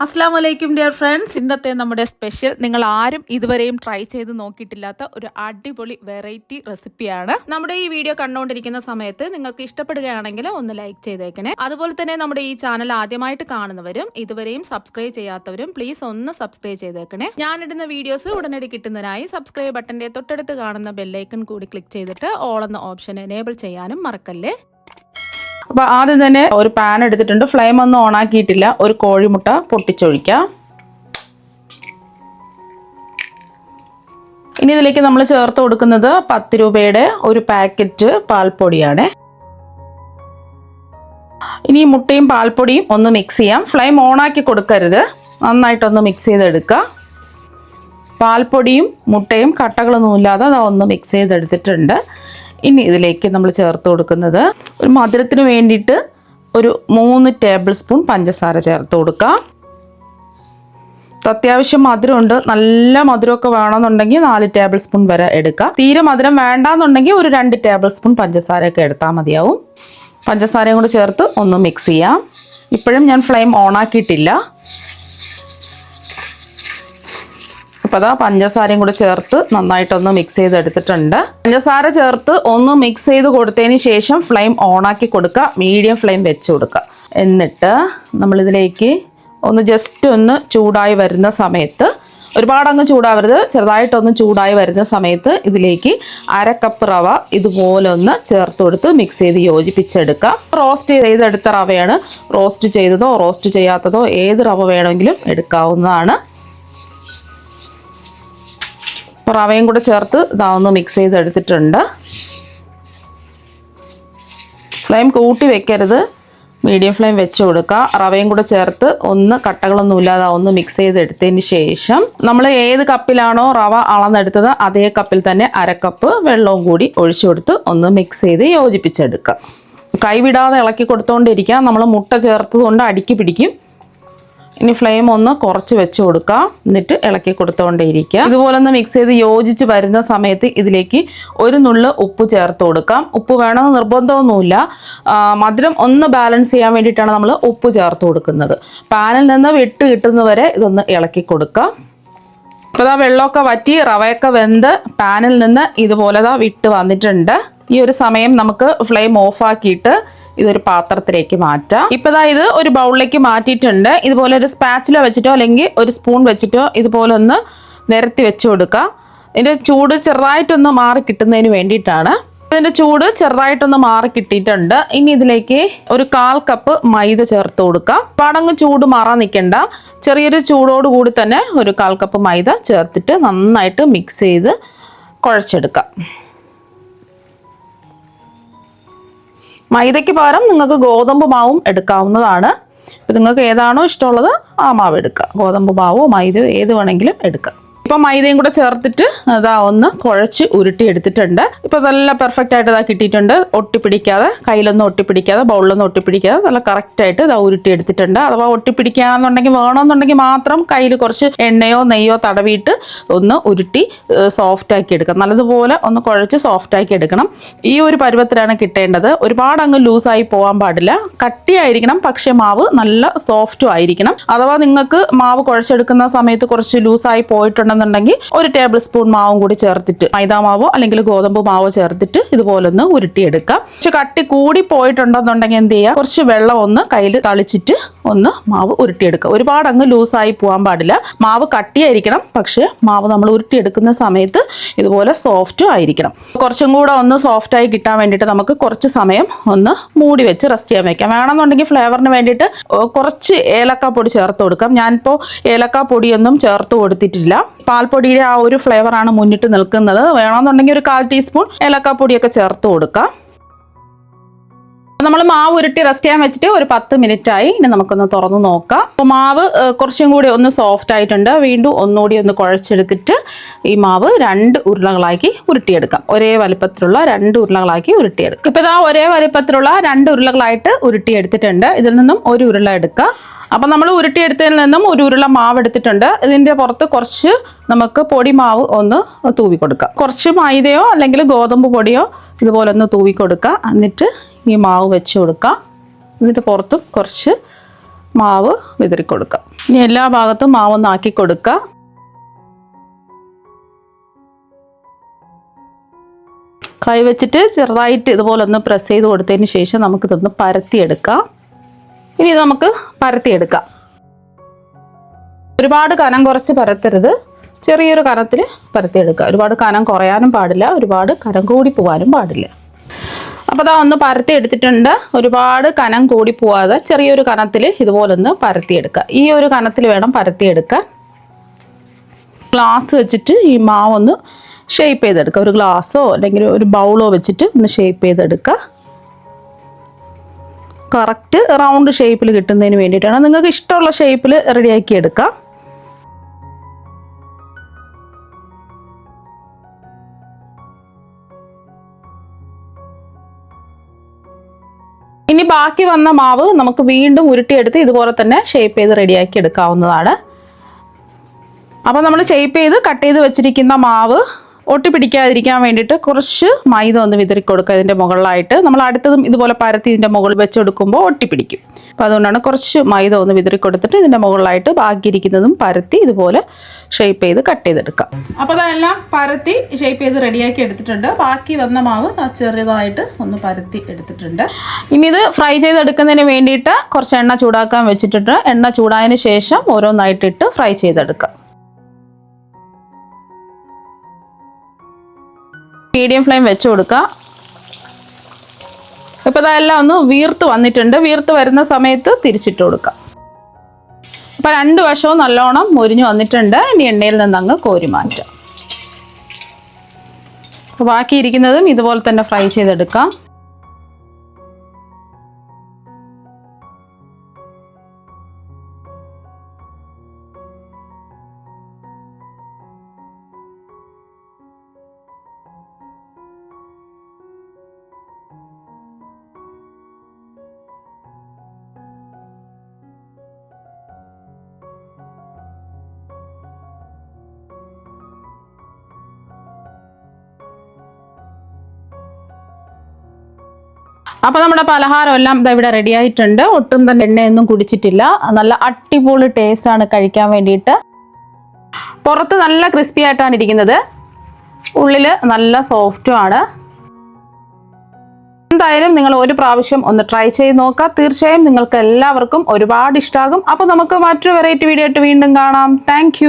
അസ്സലാമു അലൈക്കും dear friends. ഇന്നത്തെ നമ്മുടെ സ്പെഷ്യൽ നിങ്ങൾ ആരും ഇതുവരെയും ട്രൈ ചെയ്ത് നോക്കിയിട്ടില്ലാത്ത ഒരു അടിപൊളി വെറൈറ്റി റെസിപ്പിയാണ്. നമ്മുടെ ഈ വീഡിയോ കണ്ടുകൊണ്ടിരിക്കുന്ന സമയത്ത് നിങ്ങൾക്ക് ഇഷ്ടപ്പെടുകയാണെങ്കിൽ ഒന്ന് ലൈക്ക് ചെയ്തേക്കണേ. അതുപോലെ തന്നെ നമ്മുടെ ഈ ചാനൽ ആദ്യമായിട്ട് കാണുന്നവരും ഇതുവരെയും സബ്സ്ക്രൈബ് ചെയ്യാത്തവരും പ്ലീസ് ഒന്ന് സബ്സ്ക്രൈബ് ചെയ്തേക്കണേ. ഞാനിടുന്ന വീഡിയോസ് ഉടനടി കിട്ടുന്നതിനായി സബ്സ്ക്രൈബ് ബട്ടന്റെ തൊട്ടടുത്ത് കാണുന്ന ബെല്ലൈക്കൺ കൂടി ക്ലിക്ക് ചെയ്തിട്ട് ഓൾ എന്ന ഓപ്ഷൻ എനേബിൾ ചെയ്യാനും മറക്കല്ലേ. അപ്പോൾ ആദ്യം തന്നെ ഒരു പാൻ എടുത്തിട്ടുണ്ട്. ഫ്ലെയിം ഒന്നും ഓൺ ആക്കിയിട്ടില്ല. ഒരു കോഴിമുട്ട പൊട്ടിച്ചൊഴിക്കാം. ഇനി ഇതിലേക്ക് നമ്മൾ ചേർത്ത് കൊടുക്കുന്നത് 10 രൂപയുടെ ഒരു പാക്കറ്റ് പാൽപ്പൊടിയാണ്. ഇനി മുട്ടയും പാൽപ്പൊടിയും ഒന്ന് മിക്സ് ചെയ്യാം. ഫ്ലെയിം ഓൺ ആക്കി കൊടുക്കരുത്, നന്നായിട്ടൊന്ന് മിക്സ് ചെയ്തെടുക്കുക. പാൽപ്പൊടിയും മുട്ടയും കട്ടകളൊന്നും ഇല്ലാതെ അതൊന്ന് മിക്സ് ചെയ്തെടുത്തിട്ടുണ്ട്. ഇനി ഇതിലേക്ക് നമ്മൾ ചേർത്ത് കൊടുക്കുന്നത് ഒരു മധുരത്തിന് വേണ്ടിയിട്ട് ഒരു 3 ടേബിൾ സ്പൂൺ പഞ്ചസാര ചേർത്ത് കൊടുക്കാം. അത്യാവശ്യം മധുരമുണ്ട്. നല്ല മധുരമൊക്കെ വേണമെന്നുണ്ടെങ്കിൽ 4 ടേബിൾ സ്പൂൺ വരെ എടുക്കാം. തീരെ മധുരം വേണ്ടാന്നുണ്ടെങ്കിൽ ഒരു 2 ടേബിൾ സ്പൂൺ പഞ്ചസാരയൊക്കെ എടുത്താൽ മതിയാവും. പഞ്ചസാരയും കൂടെ ചേർത്ത് ഒന്ന് മിക്സ് ചെയ്യാം. ഇപ്പോഴും ഞാൻ ഫ്ലെയിം ഓൺ ആക്കിയിട്ടില്ല. അപ്പോൾ അതാ പഞ്ചസാരയും കൂടെ ചേർത്ത് നന്നായിട്ടൊന്ന് മിക്സ് ചെയ്തെടുത്തിട്ടുണ്ട്. പഞ്ചസാര ചേർത്ത് ഒന്ന് മിക്സ് ചെയ്ത് കൊടുത്തതിന് ശേഷം ഫ്ലെയിം ഓണാക്കി കൊടുക്കുക. മീഡിയം ഫ്ലെയിം വെച്ച് കൊടുക്കുക. എന്നിട്ട് നമ്മളിതിലേക്ക് ജസ്റ്റ് ഒന്ന് ചൂടായി വരുന്ന സമയത്ത്, ഒരുപാടങ്ങ് ചൂടാവരുത്, ചെറുതായിട്ടൊന്ന് ചൂടായി വരുന്ന സമയത്ത് ഇതിലേക്ക് 1/2 കപ്പ് റവ ഇതുപോലെ ഒന്ന് ചേർത്ത് കൊടുത്ത് മിക്സ് ചെയ്ത് യോജിപ്പിച്ചെടുക്കുക. റോസ്റ്റ് ചെയ്തെടുത്ത റവയാണ്. റോസ്റ്റ് ചെയ്തതോ റോസ്റ്റ് ചെയ്യാത്തതോ ഏത് റവ വേണമെങ്കിലും എടുക്കാവുന്നതാണ്. റവയും കൂടെ ചേർത്ത് ഇതാവുന്ന മിക്സ് ചെയ്തെടുത്തിട്ടുണ്ട്. ഫ്ലെയിം കൂട്ടി വെക്കരുത്, മീഡിയം ഫ്ലെയിം വെച്ച് കൊടുക്കുക. റവയും കൂടെ ചേർത്ത് കട്ടകളൊന്നും ഇല്ലാതെ ഒന്ന് മിക്സ് ചെയ്തെടുത്തതിന് ശേഷം നമ്മൾ ഏത് കപ്പിലാണോ റവ അളന്നെടുത്തത് അതേ കപ്പിൽ തന്നെ 1/2 കപ്പ് വെള്ളവും കൂടി ഒഴിച്ചു കൊടുത്ത് ഒന്ന് മിക്സ് ചെയ്ത് യോജിപ്പിച്ചെടുക്കുക. കൈവിടാതെ ഇളക്കി കൊടുത്തുകൊണ്ടിരിക്കുക. നമ്മൾ മുട്ട ചേർത്തത് കൊണ്ട് അടിക്ക് പിടിക്കും. ഇനി ഫ്ലെയിം കുറച്ച് വെച്ച് കൊടുക്കുക. എന്നിട്ട് ഇളക്കി കൊടുത്തുകൊണ്ടേയിരിക്കുക. ഇതുപോലെ ഒന്ന് മിക്സ് ചെയ്ത് യോജിച്ച് വരുന്ന സമയത്ത് ഇതിലേക്ക് ഒരു നുള്ള് ഉപ്പ് ചേർത്ത് കൊടുക്കാം. ഉപ്പ് വേണമെന്ന് നിർബന്ധമൊന്നുമില്ല. മധുരം ബാലൻസ് ചെയ്യാൻ വേണ്ടിയിട്ടാണ് നമ്മൾ ഉപ്പ് ചേർത്ത് കൊടുക്കുന്നത്. പാനിൽ നിന്ന് വിട്ട് കിട്ടുന്നവരെ ഇതൊന്ന് ഇളക്കി കൊടുക്കുക. അപ്പോൾ വെള്ളമൊക്കെ വറ്റി റവയൊക്കെ വെന്ത് പാനിൽ നിന്ന് ഇതുപോലെ വിട്ട് വന്നിട്ടുണ്ട്. ഈ ഒരു സമയം നമുക്ക് ഫ്ലെയിം ഓഫാക്കിയിട്ട് ഇതൊരു പാത്രത്തിലേക്ക് മാറ്റാം. ഇപ്പോൾ ഇത് ഒരു ബൗളിലേക്ക് മാറ്റിയിട്ടുണ്ട്. ഇതുപോലെ ഒരു സ്പാച്ചുല വെച്ചിട്ടോ അല്ലെങ്കിൽ ഒരു സ്പൂൺ വെച്ചിട്ടോ ഇതുപോലെ ഒന്ന് നിരത്തി വെച്ച് കൊടുക്കുക. ഇതിൻ്റെ ചൂട് ചെറുതായിട്ടൊന്ന് മാറി കിട്ടുന്നതിന് വേണ്ടിയിട്ടാണ്. ഇതിൻ്റെ ചൂട് ചെറുതായിട്ടൊന്ന് മാറി കിട്ടിയിട്ടുണ്ട്. ഇനി ഇതിലേക്ക് ഒരു 1/4 കപ്പ് മൈദ ചേർത്ത് കൊടുക്കാം. പാടങ്ങ് ചൂട് മാറാൻ നിൽക്കണ്ട. ചെറിയൊരു ചൂടോട് കൂടി തന്നെ ഒരു 1/4 കപ്പ് മൈദ ചേർത്തിട്ട് നന്നായിട്ട് മിക്സ് ചെയ്ത് കുഴച്ചെടുക്കാം. മൈദയ്ക്ക് പകരം നിങ്ങൾക്ക് ഗോതമ്പ് മാവും എടുക്കാവുന്നതാണ്. ഇപ്പം നിങ്ങൾക്ക് ഏതാണോ ഇഷ്ടമുള്ളത് ആ മാവ് എടുക്കുക. ഗോതമ്പ് മാവോ മൈദയോ ഏത് വേണമെങ്കിലും എടുക്കുക. ഇപ്പം മൈദയും കൂടെ ചേർത്തിട്ട് ഒന്ന് കുഴച്ച് ഉരുട്ടി എടുത്തിട്ടുണ്ട്. ഇപ്പം നല്ല പെർഫെക്റ്റ് ആയിട്ട് കിട്ടിയിട്ടുണ്ട്. ഒട്ടിപ്പിടിക്കാതെ, കയ്യിലൊന്നും ഒട്ടിപ്പിടിക്കാതെ, ബൗളിലൊന്നും ഒട്ടിപ്പിടിക്കാതെ നല്ല കറക്റ്റായിട്ട് ഉരുട്ടി എടുത്തിട്ടുണ്ട്. അഥവാ ഒട്ടിപ്പിടിക്കുകയാണെന്നുണ്ടെങ്കിൽ വേണമെന്നുണ്ടെങ്കിൽ മാത്രം കയ്യിൽ കുറച്ച് എണ്ണയോ നെയ്യോ തടവിയിട്ട് ഒന്ന് ഉരുട്ടി സോഫ്റ്റാക്കി എടുക്കാം. നല്ലതുപോലെ ഒന്ന് കുഴച്ച് സോഫ്റ്റാക്കി എടുക്കണം. ഈ ഒരു പരുവത്തിലാണ് കിട്ടേണ്ടത്. ഒരുപാട് അങ്ങ് ലൂസായി പോകാൻ പാടില്ല. കട്ടിയായിരിക്കണം, പക്ഷേ മാവ് നല്ല സോഫ്റ്റും ആയിരിക്കണം. അഥവാ നിങ്ങൾക്ക് മാവ് കുഴച്ചെടുക്കുന്ന സമയത്ത് കുറച്ച് ലൂസായി പോയിട്ടുണ്ടെന്നുണ്ടെങ്കിൽ 1 ടേബിൾ സ്പൂൺ മാവും കൂടി ചേർത്തിട്ട്, മൈദാമാവോ അല്ലെങ്കിൽ ഗോതമ്പ് മാവോ ചേർത്തിട്ട് ഇതുപോലെ ഒന്ന് ഉരുട്ടിയെടുക്കാം. പക്ഷെ കട്ടി കൂടി പോയിട്ടുണ്ടെന്നുണ്ടെങ്കിൽ എന്ത് ചെയ്യുക, കുറച്ച് വെള്ളം കയ്യിൽ തളിച്ചിട്ട് മാവ് ഉരുട്ടിയെടുക്കുക. ഒരുപാട് അങ്ങ് ലൂസായി പോകാൻ പാടില്ല. മാവ് കട്ടിയായിരിക്കണം, പക്ഷെ മാവ് നമ്മൾ ഉരുട്ടിയെടുക്കുന്ന സമയത്ത് ഇതുപോലെ സോഫ്റ്റ് ആയിരിക്കണം. കുറച്ചും കൂടെ സോഫ്റ്റായി കിട്ടാൻ വേണ്ടിയിട്ട് നമുക്ക് കുറച്ച് സമയം മൂടി വെച്ച് റെസ്റ്റ് ചെയ്യാൻ വെക്കാം. വേണമെന്നുണ്ടെങ്കിൽ ഫ്ലേവറിന് വേണ്ടിയിട്ട് കുറച്ച് ഏലക്കാപ്പൊടി ചേർത്ത് കൊടുക്കാം. ഞാനിപ്പോൾ ഏലക്കാപ്പൊടിയൊന്നും ചേർത്ത് കൊടുത്തിട്ടില്ല. പാൽപ്പൊടിയുടെ ആ ഒരു ഫ്ലേവറാണ് മുന്നിട്ട് നിൽക്കുന്നത്. വേണമെന്നുണ്ടെങ്കിൽ ഒരു 1/4 ടീസ്പൂൺ ഏലക്കാപ്പൊടിയൊക്കെ ചേർത്ത് കൊടുക്കാം. നമ്മൾ മാവ് ഉരുട്ടി റെസ്റ്റ് ചെയ്യാൻ വെച്ചിട്ട് ഒരു 10 മിനിറ്റ് ആയി. ഇനി നമുക്കൊന്ന് തുറന്ന് നോക്കാം. അപ്പോൾ മാവ് കുറച്ചും കൂടി സോഫ്റ്റ് ആയിട്ടുണ്ട്. വീണ്ടും ഒന്നുകൂടി കുഴച്ചെടുത്തിട്ട് ഈ മാവ് 2 ഉരുളകളാക്കി ഉരുട്ടിയെടുക്കാം. ഒരേ വലിപ്പത്തിലുള്ള 2 ഉരുളകളാക്കി ഉരുട്ടിയെടുക്കാം. ഇപ്പോൾ ഒരേ വലിപ്പത്തിലുള്ള 2 ഉരുളകളായിട്ട് ഉരുട്ടിയെടുത്തിട്ടുണ്ട്. ഇതിൽ നിന്നും ഒരു ഉരുള എടുക്കുക. അപ്പം നമ്മൾ ഉരുട്ടിയെടുത്തതിൽ നിന്നും ഒരു ഉരുള മാവ് എടുത്തിട്ടുണ്ട്. ഇതിൻ്റെ പുറത്ത് കുറച്ച് നമുക്ക് പൊടി മാവ് തൂവി കൊടുക്കാം. കുറച്ച് മൈദയോ അല്ലെങ്കിൽ ഗോതമ്പ് പൊടിയോ ഇതുപോലെ തൂവി കൊടുക്കുക. എന്നിട്ട് ഈ മാവ് വെച്ച് കൊടുക്കാം. എന്നിട്ട് പുറത്തും കുറച്ച് മാവ് വിതറി കൊടുക്കുക. ഇനി എല്ലാ ഭാഗത്തും മാവൊന്ന് ആക്കി കൊടുക്കുക. കൈ വെച്ചിട്ട് ചെറുതായിട്ട് ഇതുപോലെ ഒന്ന് പ്രസ് ചെയ്ത് കൊടുത്തതിന് ശേഷം നമുക്കിതൊന്ന് പരത്തിയെടുക്കാം. ഇനി ഇത് നമുക്ക് പരത്തിയെടുക്കാം. ഒരുപാട് കനം കുറച്ച് പരത്തരുത്, ചെറിയൊരു കനത്തിൽ പരത്തിയെടുക്കുക. ഒരുപാട് കനം കുറയാനും പാടില്ല, ഒരുപാട് കനം കൂടി പോകാനും പാടില്ല. അപ്പോൾ അതാ ഒന്ന് പരത്തി എടുത്തിട്ടുണ്ട്. ഒരുപാട് കനം കൂടി പോവാതെ ചെറിയൊരു കനത്തിൽ ഇതുപോലൊന്ന് പരത്തിയെടുക്കുക. ഈ ഒരു കനത്തിൽ വേണം പരത്തിയെടുക്കാൻ. ഗ്ലാസ് വെച്ചിട്ട് ഈ മാവൊന്ന് ഷേപ്പ് ചെയ്തെടുക്കുക. ഒരു ഗ്ലാസ്സോ അല്ലെങ്കിൽ ഒരു ബൗളോ വെച്ചിട്ട് ഒന്ന് ഷേപ്പ് ചെയ്തെടുക്കുക. കറക്റ്റ് റൗണ്ട് ഷേപ്പിൽ കിട്ടുന്നതിന് വേണ്ടിയിട്ടാണ്. നിങ്ങൾക്ക് ഇഷ്ടമുള്ള ഷേപ്പിൽ റെഡിയാക്കി എടുക്കാം. ഇനി ബാക്കി വന്ന മാവ് നമുക്ക് വീണ്ടും ഉരുട്ടിയെടുത്ത് ഇതുപോലെ തന്നെ ഷേപ്പ് ചെയ്ത് റെഡിയാക്കി എടുക്കാവുന്നതാണ്. അപ്പോൾ നമ്മൾ ഷേപ്പ് ചെയ്ത് കട്ട് ചെയ്ത് വെച്ചിരിക്കുന്ന മാവ് ഒട്ടിപ്പിടിക്കാതിരിക്കാൻ വേണ്ടിയിട്ട് കുറച്ച് മൈദ ഒന്ന് വിതറി കൊടുക്കുക ഇതിൻ്റെ മുകളിലായിട്ട്. നമ്മൾ അടുത്തതും ഇതുപോലെ പരത്തി ഇതിൻ്റെ മുകളിൽ വെച്ചെടുക്കുമ്പോൾ ഒട്ടിപ്പിടിക്കും. അപ്പോൾ അതുകൊണ്ടാണ് കുറച്ച് മൈദ ഒന്ന് വിതറി കൊടുത്തിട്ട് ഇതിൻ്റെ മുകളിലായിട്ട് ബാക്കിയിരിക്കുന്നതും പരത്തി ഇതുപോലെ ഷേപ്പ് ചെയ്ത് കട്ട് ചെയ്തെടുക്കാം. അപ്പോൾ അതെല്ലാം പരത്തി ഷേപ്പ് ചെയ്ത് റെഡിയാക്കി എടുത്തിട്ടുണ്ട്. ബാക്കി വന്ന മാവ് ചെറുതായിട്ട് ഒന്ന് പരത്തി എടുത്തിട്ടുണ്ട്. ഇനി ഇത് ഫ്രൈ ചെയ്തെടുക്കുന്നതിന് വേണ്ടിയിട്ട് കുറച്ച് എണ്ണ ചൂടാക്കാൻ വെച്ചിട്ടുണ്ട്. എണ്ണ ചൂടായതിന് ശേഷം ഓരോന്നായിട്ടിട്ട് ഫ്രൈ ചെയ്തെടുക്കാം. മീഡിയം ഫ്ലെയിം വെച്ച് കൊടുക്കുക. ഇപ്പോൾ ഇതെല്ലാം ഒന്ന് വീർത്ത് വന്നിട്ടുണ്ട്. വീർത്ത് വരുന്ന സമയത്ത് തിരിച്ചിട്ട് കൊടുക്കുക. അപ്പോൾ രണ്ട് വശവും നല്ലോണം മൊരിഞ്ഞ് വന്നിട്ടുണ്ട്. ഇനി എണ്ണയിൽ നിന്ന് അങ്ങ് കോരി മാറ്റാം. ബാക്കിയിരിക്കുന്നതും ഇതുപോലെ തന്നെ ഫ്രൈ ചെയ്തെടുക്കാം. അപ്പോൾ നമ്മുടെ പലഹാരം എല്ലാം ഇവിടെ റെഡി ആയിട്ടുണ്ട്. ഒട്ടും തന്നെ എണ്ണയൊന്നും കുടിച്ചിട്ടില്ല. നല്ല അടിപൊളി ടേസ്റ്റാണ് കഴിക്കാൻ വേണ്ടിയിട്ട്. പുറത്ത് നല്ല ക്രിസ്പി ആയിട്ടാണ് ഇരിക്കുന്നത്, ഉള്ളിൽ നല്ല സോഫ്റ്റും ആണ്. എന്തായാലും നിങ്ങൾ ഒരു പ്രാവശ്യം ഒന്ന് ട്രൈ ചെയ്ത് നോക്കുക. തീർച്ചയായും നിങ്ങൾക്ക് എല്ലാവർക്കും ഒരുപാട് ഇഷ്ടമാകും. അപ്പോൾ നമുക്ക് മറ്റൊരു വെറൈറ്റി വീഡിയോ ആയിട്ട് വീണ്ടും കാണാം. താങ്ക്